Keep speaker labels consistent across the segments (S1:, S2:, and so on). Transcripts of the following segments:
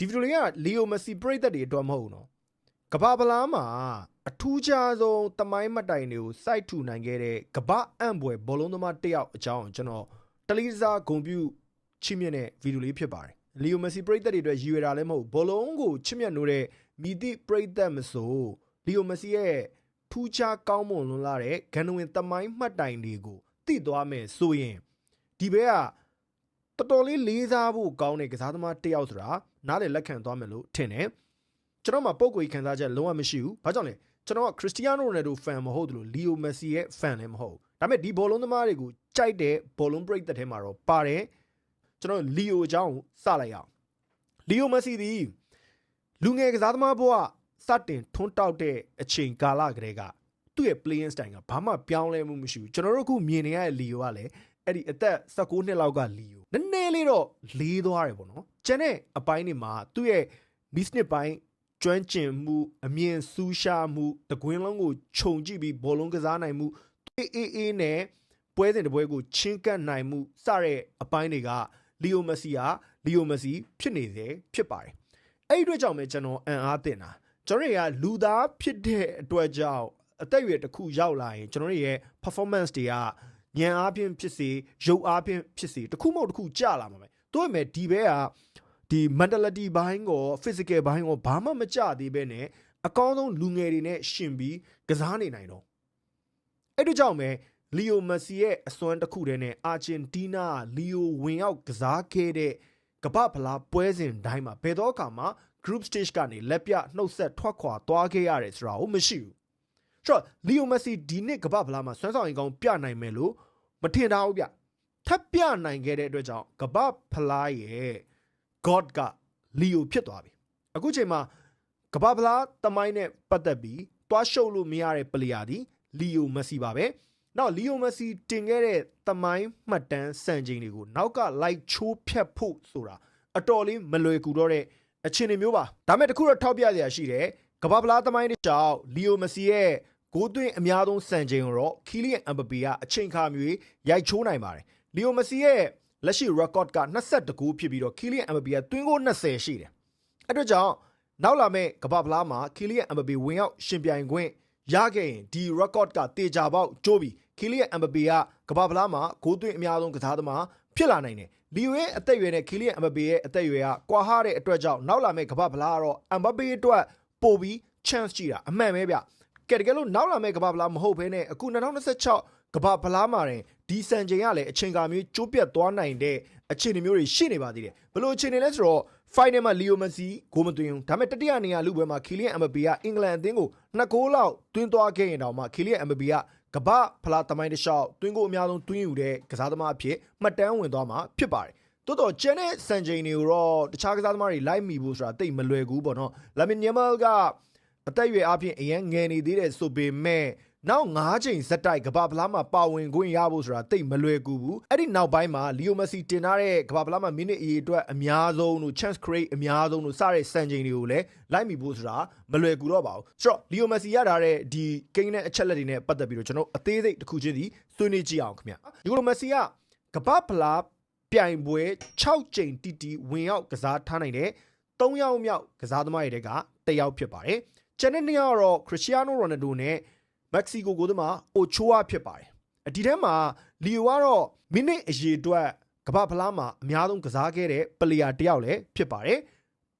S1: ဒီဗီဒီယိုလေးကလီယိုမက်ဆီပရိသတ်တွေအတွက်မဟုတ်ဘူးနော်ကမ္ဘာဖလားမှာအထူးခြားဆုံးတမိုင်းမတိုင်တွေကိုစိုက်ထူနိုင်ခဲ့တဲ့ကမ္ဘာအံ့ဘွယ်ဘောလုံးသမားတစ်ယောက်အကြောင်းကျွန်တော်တလီစားဂုံပြူချစ်မြတ်တဲ့ဗီဒီယိုလေးဖြစ်ပါတယ်လီယိုမက်ဆီပရိသတ်တွေအတွက်ရည်ရွယ်တာလည်းမဟုတ်ဘောလုံးကိုချစ်မြတ်နိုးတဲ့မိသည့်ပရိသတ်မဆိုလီယိုမက်ဆီရဲ့ထူးခြားကောင်းမွန်လွန်းလာတဲ့ဂန်နဝင်တမိုင်းမှတ်တိုင်တွေကိုသိသွားမယ်ဆိုရင်ဒီဘက်ကတော်တော်လေးလေးစားဖို့ကောင်းတဲ့ကစားသမားတစ်ယောက်ဆိုတာနားလည်လက်ခံသွားမယ်လို့ထင်တယ်ကျွန်တော်မှပုံကိုယ်ခံစားချက်လုံးဝမရှိဘူးဘာကြောင့်လဲကျွန်တော်ကခရစ္စတီယာနိုရိုနယ်ဒိုဖန်မဟုတ်ဘူးလီယိုမက်ဆီရဲ့ဖန်လည်းမဟုတ်ဘူးဒါပေမဲ့ဒီဘောလုံးသမားတွေကိုကြိုက်တဲ့ဘောလုံးပရိသတ်ထဲမှာတော့ပါတယ်ကျွန်တော်လီယိုအကြောင်းစလိုက်အောင်လီယိုမက်ဆီဒီလူငယ်ကစားသမားဘဝစတင်ထွန်းတောက်တဲ့အချိန်ကာလကလေးကသူ့ရဲ့ playing style ကဘာမှပြောင်းလဲမှုမရှိဘူးကျွန်တော်တို့အခုမြင်နေရတဲ့လီယိုကလည်းအဲ့ဒီအသက်16နှစ်လောက်ကလီယိုနည်းနည်းလေးတော့လေးသွားတယ်ပေါ့နော်ကျန်တဲ့အပိုင်းတွေမှာသူ့ရဲ့ miss နှစ်ပိုင်းကျွမ်းကျင်မှုအမြင်စူးရှားမှုတကွင်းလုံးကိုခြုံကြည့်ပြီးဘောလုံးကစားနိုင်မှုအေးနဲ့ပွဲစဉ်တစ်ပွဲကိုချင်းကပ်နိုင်မှုစတဲ့အပိုင်းတွေကလီယိုမက်ဆီကလီယိုမက်ဆီဖြစ်နေသေးဖြစ်ပါတယ်အဲ့ဒီအတွက်ကြောင့်ပဲကျွန်တော်အံ့အားသင့်တာကျွန်တော်တွေကလူသားဖြစ်တဲ့အတွက်ကြောင့်အသက်အရွယ်တစ်ခုရောက်လာရင်ကျွန်တော်ရဲ့ performance တွေကညံအားဖြင့်ဖြစ်စေရုပ်အားဖြင့်ဖြစ်စေတစ်ခုမဟုတ်တစ်ခုကျလာမှာပဲတို့ပေမဲ့ဒီဘက်ကဒီ mentality ဘိုင်းကို physical ဘိုင်းကိုဘာမှမကျသေးပဲနဲ့အကောင်းဆုံးလူငယ်တွေနဲ့ရှင်ပြီးကစားနေနိုင်တော့အဲ့တို့ကြောင့်ပဲလီယိုမက်ဆီရဲ့အစွမ်းတစ်ခုတည်းနဲ့အာဂျင်တီးနားလီယိုဝင်ရောက်ကစားခဲ့တဲ့ကမ္ဘာဖလားပွဲစဉ်တိုင်းမှာဘယ်တော့မှ group stage ကနေလက်ပြနှုတ်ဆက်ထွက်ခွာသွားခဲ့ရတယ်ဆိုတာကိုမရှိဘူးဆိုတော့လီယိုမက်ဆီဒီနှစ်ကမ္ဘာဖလားမှာစွမ်းဆောင်ရည်ကောင်းပြနိုင်မယ်လို့မထင်ထားဘူးဗျထပ်ပြနိုင်ခဲ့တဲ့အတွက်ကြောင့်ကမ္ဘာဖလားရဲ့ God ကလီယိုဖြစ်သွားပြီအခုချိန်မှာကမ္ဘာဖလားတမိုင်းနဲ့ပတ်သက်ပြီးတွားရှုပ်လို့မရတဲ့ပလီယာဒီလီယိုမက်ဆီပါပဲနောက်လီယိုမက်ဆီတင်ခဲ့တဲ့တမိုင်းမှတ်တမ်းစံချိန်တွေကိုနောက်ကလိုက်ချိုးဖြတ်ဖို့ဆိုတာအတော်လေးမလွယ်ကူတော့တဲ့အခြေအနေမျိုးပါဒါမဲ့တခုတော့ထောက်ပြစရာရှိတယ်ကမ္ဘာဖလားတမိုင်းတွေကြောင့်လီယိုမက်ဆီရဲ့ဂိုးသွင်းအများဆုံးစံချိန်ကိုတော့ခီလီယန်အမ်ဘပေကအချိန်ခါမျိုးရိုက်ချိုးနိုင်ပါတယ်လီယိုမက်ဆီရဲ့လက်ရှိ record က22ဂိုးဖြစ်ပြီးတော့ခီလီယန်အမ်ဘပေကသွင်းဂိုး20ရှိတယ်အဲ့တော့ကြောင့်နောက်လာမယ့်ကမ္ဘာဖလားမှာခီလီယန်အမ်ဘပေဝင်ရောက်ရှင်ပြိုင်ခွင့်ရခဲ့ရင်ဒီ record ကတေချာပေါက်ကျိုးပြီးခီလီယန်အမ်ဘပေကကမ္ဘာဖလားမှာဂိုးသွင်းအများဆုံးကစားသမားဖြစ်လာနိုင်တယ်လီယိုရဲ့အသက်အရွယ်နဲ့ခီလီယန်အမ်ဘပေရဲ့အသက်အရွယ်ကကွာဟတဲ့အတွက်ကြောင့်နောက်လာမယ့်ကမ္ဘာဖလားကတော့အမ်ဘပေအတွက်ပို့ပြီး chance ကြည့်တာအမှန်ပဲဗျကဲတကယ်လို့နောက်လာမယ့်ကမ္ဘာဖလားမဟုတ်ဘဲနဲ့အခု2026ကမ္ဘာဖလားမှာဒီစံချိန်ကလည်းအချိန်ကာမျိုးကျိုးပြတ်သွားနိုင်တဲ့အခြေအနေမျိုးတွေရှိနေပါသေးတယ်ဘလို့အခြေအနေလဲဆိုတော့ final မှာလီယိုမက်ဆီဂိုးမသွင်းဘူးဒါပေမဲ့တတိယနေရာလူပွဲမှာခီလီယန်အမ်ဘပေကအင်္ဂလန်အသင်းကို2ဂိုးလောက်သွင်းသွားခဲ့ရင်တောင်မှခီလီယန်အမ်ဘပေကကမ္ဘာဖလားတမိုင်းတစ်လျှောက်သွင်းဂိုးအများဆုံးသွင်းယူတဲ့ကစားသမားအဖြစ်မှတ်တမ်းဝင်သွားမှာဖြစ်ပါတယ်တိုးတော့ကျန်တဲ့စံချိန်တွေကိုတော့တခြားကစားသမားတွေလိုက်မိဖို့ဆိုတာတိတ်မလွယ်ဘူးပေါ့နော်လာမင်နီယာမယ်ကအသက်အရွယ်အပြင်အရန်ငယ်နေသေးတယ်ဆိုပေမဲ့နောက်9ချိန်ဇက်တိုက်ကမ္ဘာဖလားမှာပါဝင်ခွင့်ရဖို့ဆိုတာတိတ်မလွယ်ကူဘူးအဲ့ဒီနောက်ပိုင်းမှာလီယိုမက်ဆီတင်ထားတဲ့ကမ္ဘာဖလားမှာမိနစ်အရေအတွက်အများဆုံးတို့ chance create အများဆုံးတို့စတဲ့စံချိန်တွေကိုလည်းလိုက်မိဖို့ဆိုတာမလွယ်ကူတော့ပါဘူးဆိုတော့လီယိုမက်ဆီရထားတဲ့ဒီကိန်းနဲ့အချက်လက်တွေနဲ့ပတ်သက်ပြီးတော့ကျွန်တော်အသေးစိတ်တစ်ခုချင်းစီဆွေးနွေးကြည့်အောင်ခင်ဗျလီယိုမက်ဆီကကမ္ဘာဖလားပြိုင်ပွဲ6ချိန်တီဝင်ရောက်ကစားထားနိုင်တဲ့3ယောက်မြောက်ကစားသမားတွေကတစ်ယောက်ဖြစ်ပါတယ်ကျန်တဲ့နှစ်ယောက်တော့ခရစ္စတီယာနိုရိုနယ်ဒိုနဲ့မက္ကဆီကိုကိုသမားအိုချိုဝါဖြစ်ပါတယ်ဒီထဲမှာလီယိုကတော့မိနစ်အရေအတွက်ကမ္ဘာဖလားမှာအများဆုံးကစားခဲ့တဲ့ပလီယာတစ်ယောက်လည်းဖြစ်ပါတယ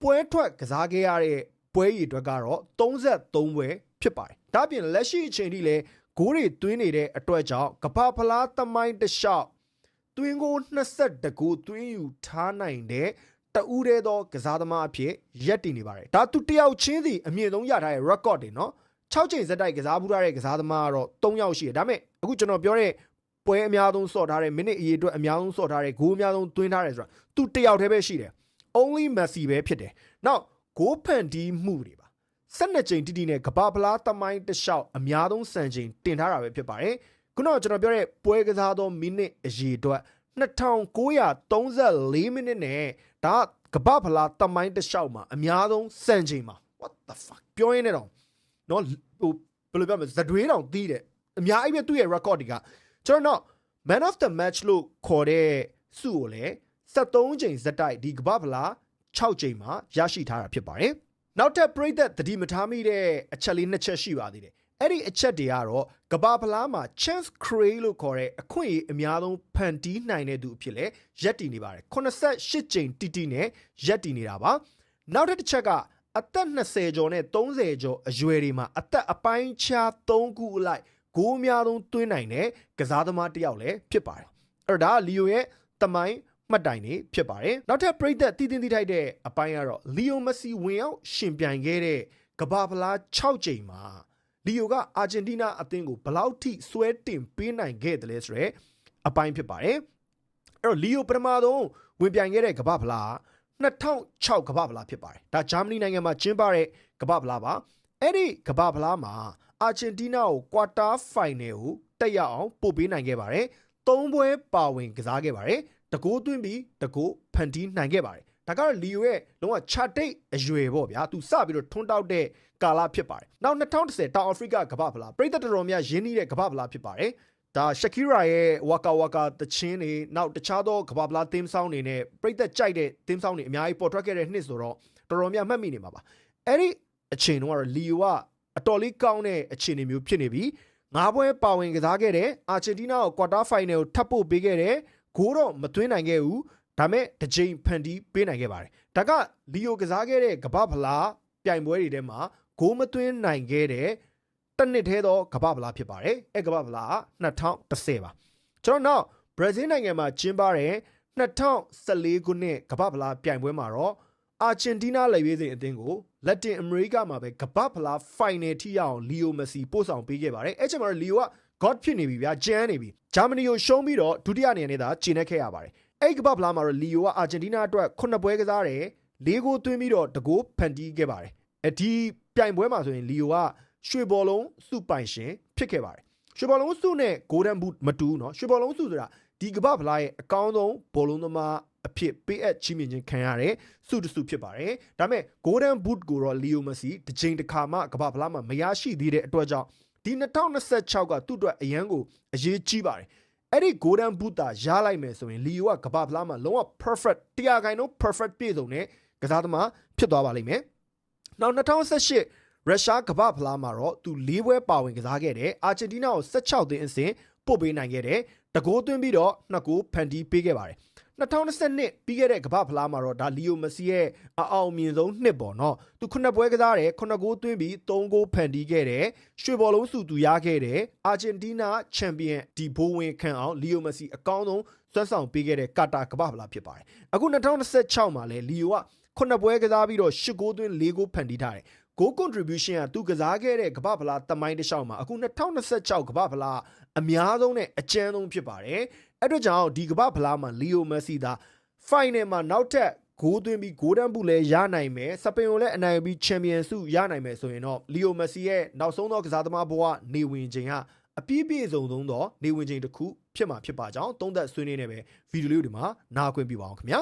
S1: ်ပွဲထွက်ကစားခဲ့ရတဲ့ပွဲရည်အတွက်ကတော့33ပွဲဖြစ်ပါတယ်ဒါပြင်လက်ရှိအချိန်ထိလည်းဂိုးတွေသွင်းနေတဲ့အတွက်ကြောင့်ကမ္ဘာဖလားသမိုင်းတစ်လျှောက်သွင်းဂိုး22ဂိုးသွင်းယူထားနိုင်တဲ့တဦးတည်းသောကစားသမားအဖြစ်ရပ်တည်နေပါတယ်ဒါသူတယောက်ချင်းစီအမြင့်ဆုံးရထားတဲ့ record တွေနော်6ချိန်ဇက်တိုက်ကစားဘူးထားတဲ့ကစားသမားကတော့3ယောက်ရှိတယ်ဒါပေမဲ့အခုကျွန်တော်ပြောတဲ့ပွဲအများဆုံးဆော့ထားတဲ့မိနစ်အရေအတွက်အများဆုံးဆော့ထားတဲ့ဂိုးအများဆုံးသွင်းထားတယ်ဆိုတာသူတယောက်တည်းပဲရှိတယ် only Messi ပဲဖြစ်တယ်နောက်ဂိုးဖန်တီးမှုတွေပါ12ချိန်တိတိနဲ့ကမ္ဘာဖလားသမိုင်းတစ်လျှောက်အများဆုံးစံချိန်တင်ထားတာပဲဖြစ်ပါတယ်ခုနကကျွန်တော်ပြောတဲ့ပွဲကစားသောမိနစ်အရေအတွက်2934မိနစ်နဲ့ဒါကမ္ဘာဖလားတမိုင်းတစ်လျှောက်မှာအများဆုံးစံချိန်မှာ what the fuck ပြောရင်းနဲ့တော့နော်ဟိုဘယ်လိုပြောမလဲဇဒွေးတောင်တီးတယ်အများကြီးပဲသူ့ရဲ့ record တွေကကျွန်တော် man of the match လို့ခေါ်တဲ့စုကိုလည်း73ချိန်ဇက်တိုက်ဒီကမ္ဘာဖလား 6 ကြိမ်မှာရရှိထားတာဖြစ်ပါတယ်နောက်ထပ်ပရိသတ်သတိမထားမိတဲ့အချက်လေး2ချက်ရှိပါသေးတယ်အဲ့ဒီအချက်တွေကတော့ကဘာဖလားမှာ chance create လို့ခေါ်တဲ့အခွင့်အရေးအများဆုံးဖန်တီးနိုင်တဲ့သူအဖြစ်လဲရပ်တည်နေပါတယ်88ကြိမ်တိတိနဲ့ရပ်တည်နေတာပါနောက်တစ်ချက်ကအသက်20ကျော်နဲ့30ကျော်အရွယ်တွေမှာအသက်အပိုင်းခြား3ခုအလိုက်ဂိုးအများဆုံးသွင်းနိုင်တဲ့ကစားသမားတစ်ယောက်လည်းဖြစ်ပါတယ်အဲ့ဒါလီယိုရဲ့တမိုင်းမှတ်တိုင်နေဖြစ်ပါတယ်နောက်ထပ်ပရိသတ်တည်တင်ထိုက်တဲ့အပိုင်းကတော့လီယိုမက်ဆီဝင်ရောက်ရှင်ပြိုင်ခဲ့တဲ့ကဘာဖလား6ကြိမ်မှာလီယိုကအာဂျင်တီးနားအသင်းကိုဘယ်လောက်ထိဆွဲတင်ပေးနိုင်ခဲ့တယ်လဲဆိုတော့အပိုင်းဖြစ်ပါတယ်အဲ့တော့လီယိုပထမဆုံးဝင်ပြိုင်ခဲ့တဲ့ကဘာဖလား2006ကဘာဖလားဖြစ်ပါတယ်ဒါဂျာမနီနိုင်ငံမှာကျင်းပတဲ့ကဘာဖလားပါအဲ့ဒီကဘာဖလားမှာအာဂျင်တီးနားကိုကွာတာဖိုင်နယ်ကိုတက်ရောက်အောင်ပို့ပေးနိုင်ခဲ့ပါတယ်3ပွဲပါဝင်ကစားခဲ့ပါတယ်တကိုးသွင်းပြီးတကိုးဖန်တီးနိုင်ခဲ့ပါတယ်ဒါကတော့လီယိုရဲ့လုံးဝချာတိတ်အရွယ်ပေါ့ဗျာသူစပြီးတော့ထွန်းတောက်တဲ့ကာလဖြစ်ပါတယ်နောက်2010တောင်အာဖရိကကမ္ဘာဖလားပြည်သက်တော်တော်များရင်းနှီးတဲ့ကမ္ဘာဖလားဖြစ်ပါတယ်ဒါရှကီရာရဲ့ဝါကာဝါကာတချင်းတွေနောက်တခြားသောကမ္ဘာဖလားသင်းဆောင်တွေနဲ့ပြည်သက်ကြိုက်တဲ့သင်းဆောင်တွေအများကြီးပေါ်ထွက်ခဲ့တဲ့နှစ်ဆိုတော့တော်တော်များမှတ်မိနေမှာပါအဲ့ဒီအချိန်တုန်းကတော့လီယိုကအတော်လေးကောင်းတဲ့အခြေအနေမျိုးဖြစ်နေပြီး9ပွဲပါဝင်ကစားခဲ့တဲ့အာဂျင်တီးနားကိုကွာတာဖိုင်နယ်ကိုထပ်ပို့ပေးခဲ့တဲ့ဂိုးတော့မသွင်းနိုင်ခဲ့ဘူးဒါမဲ့တစ်ချိန်ဖန်တီးပေးနိုင်ခဲ့ပါတယ်ဒါကလီယိုကစားခဲ့တဲ့ကမ္ဘာဖလားပြိုင်ပွဲတွေထဲမှာဂိုးမသွင်းနိုင်ခဲ့တဲ့တစ်နှစ်ထဲသောကမ္ဘာဖလားဖြစ်ပါတယ်အဲ့ကမ္ဘာဖလား2010ပါကျွန်တော်နောက်ဘရာဇီးနိုင်ငံမှာကျင်းပတဲ့2014ခုနှစ်ကမ္ဘာဖလားပြိုင်ပွဲမှာတော့အာဂျင်တီးနားလက်ရွေးစင်အသင်းကိုလက်တင်အမေရိကမှာပဲကမ္ဘာဖလားဖိုင်နယ်ထိရအောင်လီယိုမက်ဆီပို့ဆောင်ပေးခဲ့ပါတယ်အဲ့ချိန်မှာတော့လီယိုက God ဖြစ်နေပြီဗျာကျန်းနေပြီဂျာမနီကိုရှုံးပြီးတော့ဒုတိယနေရာနဲ့သာကျင်းနေခဲ့ရပါတယ်အဲ့ကမ္ဘာဖလားမှာတော့လီယိုကအာဂျင်တီးနားအတွက်9ပွဲကစားတယ်4ဂိုးသွင်းပြီးတော့တဂိုးဖန်တီးခဲ့ပါတယ်ဒီပြိုင်ပွဲမှာဆိုရင်လီယိုကရွှေဘောလုံးစုပိုင်ရှင်ဖြစ်ခဲ့ပါတယ်ရွှေဘောလုံးစုနဲ့ဂိုးဒန်ဘုတ်မတူเนาะရွှေဘောလုံးစုဆိုတာဒီကမ္ဘာဖလားရဲ့အကောင်းဆုံးဘောလုံးသမားအဖြစ်ပေးအပ်ချီးမြှင့်ခြင်းခံရတဲ့စုတစုဖြစ်ပါတယ်ဒါပေမဲ့ဂိုးဒန်ဘုတ်ကိုတော့လီယိုမက်ဆီတစ်ချိန်တစ်ခါမှကမ္ဘာဖလားမှာမရရှိသေးတဲ့အတွက်ကြောင့်ဒီ2026ကသူ့အတွက်အရန်ကိုအရေးကြီးပါတယ်အဲ့ဒီ golden boot တာရလိုက်မယ်ဆိုရင်လီယိုကကမ္ဘာဖလားမှာလုံးဝ perfect 100% perfect ပြည့်စုံတဲ့ကစားသမားဖြစ်သွားပါလိမ့်မယ်နောက်2018ရုရှားကမ္ဘာဖလားမှာတော့သူ၄ပွဲပါဝင်ကစားခဲ့တယ်အာဂျင်တီးနားကို16သင်းအဆင့်ပို့ပေးနိုင်ခဲ့တယ်တဂိုးသွင်းပြီးတော့2ဂိုးဖန်တီးပေးခဲ့ပါတယ်2022ပြီးခဲ့တဲ့ကမ္ဘာဖလားမှာတော့ဒါလီယိုမက်ဆီရဲ့အအောင်မြင်ဆုံးနှစ်ပေါ့နော်သူ9ပွဲကစားတယ်9ဂိုးသွင်းပြီး3ဂိုးဖန်တီးခဲ့တယ်ရွှေဘောလုံးစုသူရခဲ့တယ်အာဂျင်တီးနားချန်ပီယံဒီဘိုးဝင်ခံအောင်လီယိုမက်ဆီအကောင်းဆုံးစွမ်းဆောင်ပေးခဲ့တဲ့ကာတာကမ္ဘာဖလားဖြစ်ပါတယ်အခု2026မှာလည်းလီယိုက9ပွဲကစားပြီးတော့10ဂိုးသွင်း4ဂိုးဖန်တီးထားတယ်goal contribution ကသူကစားခဲ့တဲ့ကမ္ဘာဖလားတမိုင်းတစ်လျှောက်မှာအခု2026ကမ္ဘာဖလားအများဆုံးနဲ့အကျန်းဆုံးဖြစ်ပါတယ်အဲ့တော့ကြောင့်ဒီကမ္ဘာဖလားမှာလီယိုမက်ဆီသာ final မှာနောက်ထပ်ဂိုးသွင်းပြီးဂိုးတန်းဘူးလည်းရနိုင်မယ်စပိန်ကိုလည်းအနိုင်ပြီးချန်ပီယံဆုရနိုင်မယ်ဆိုရင်တော့လီယိုမက်ဆီရဲ့နောက်ဆုံးသောကစားသမားဘဝနေဝင်ချိန်ကအပြည့်ပြည့်စုံဆုံးသောနေဝင်ချိန်တစ်ခုဖြစ်မှာဖြစ်ပါကြောင်းသုံးသပ်ဆွေးနွေးနေပဲဗီဒီယိုလေးတွေမှာနားခွင့်ပြုပါအောင်ခင်ဗျာ